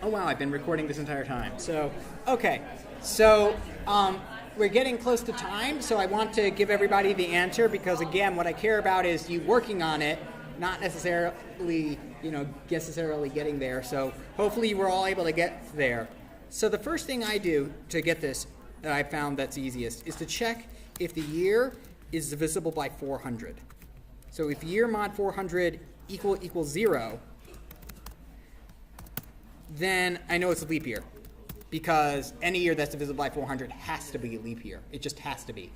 Oh wow, I've been recording this entire time. So, okay. So, we're getting close to time, so I want to give everybody the answer because, again, what I care about is you working on it, not necessarily, necessarily getting there. So, hopefully you were all able to get there. So, the first thing I do to get this that I found that's easiest is to check if the year is divisible by 400. So, if year mod 400 equals 0, then I know it's a leap year because any year that's divisible by 400 has to be a leap year. It just has to be.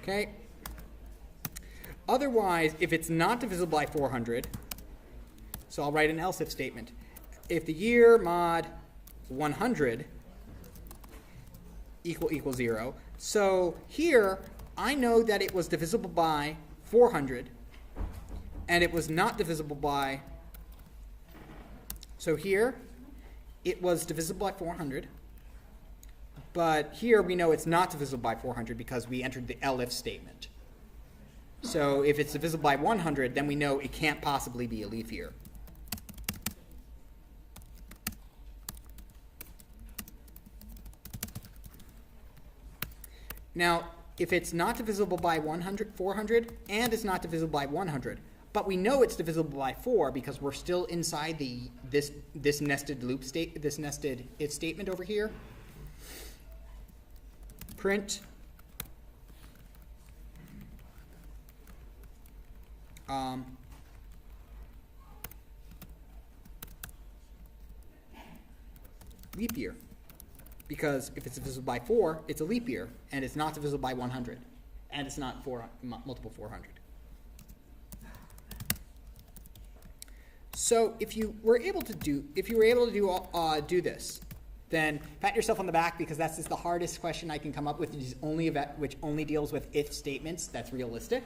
Okay. Otherwise, if it's not divisible by 400, so I'll write an else if statement. If the year mod 100 equals 0, so here I know that it was divisible by 400, and it was not divisible by, so here it was divisible by 400, but here we know it's not divisible by 400 because we entered the elif statement. So if it's divisible by 100, then we know it can't possibly be a leap year. Now, if it's not divisible by 400, and it's not divisible by 100, but we know it's divisible by 4 because we're still inside this nested loop state, this nested if statement over here. Print leap year. Because if it's divisible by 4, it's a leap year, and it's not divisible by 100, and it's not multiple 400. So if you were able to do this, then pat yourself on the back because that's just the hardest question I can come up with, which only deals with if statements. That's realistic.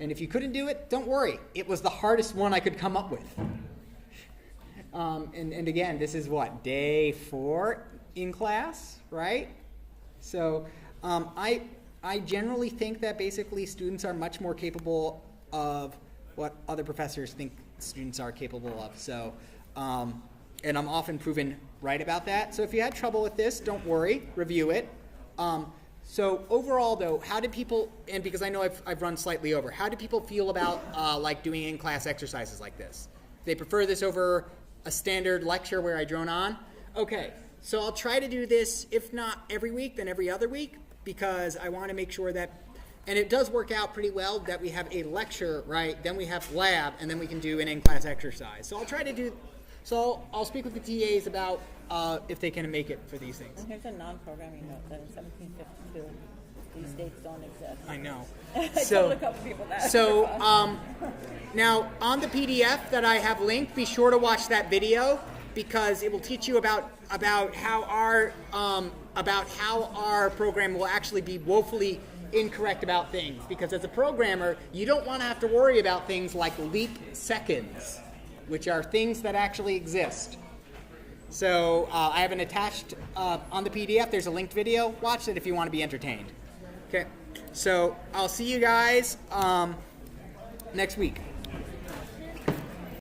And if you couldn't do it, don't worry. It was the hardest one I could come up with. And again, this is what, day 4 in class, right? So I generally think that basically students are much more capable of what other professors think students are capable of. So, and I'm often proven right about that. So if you had trouble with this, don't worry, review it. So overall, though, how did people, and because I know I've run slightly over, how do people feel about like doing in-class exercises like this? They prefer this over a standard lecture where I drone on? Okay, so I'll try to do this, if not every week, then every other week, because I want to make sure that, and it does work out pretty well that we have a lecture, right, then we have lab, and then we can do an in-class exercise. So I'll try to do, so I'll speak with the TAs about if they can make it for these things. And here's a non-programming note that in 1752, these dates don't exist. I know. I told a couple people that. So now on the PDF that I have linked, be sure to watch that video because it will teach you about how our program will actually be woefully incorrect about things. Because as a programmer, you don't want to have to worry about things like leap seconds, which are things that actually exist. So I have an attached on the PDF. There's a linked video. Watch it if you want to be entertained. Okay. So I'll see you guys next week.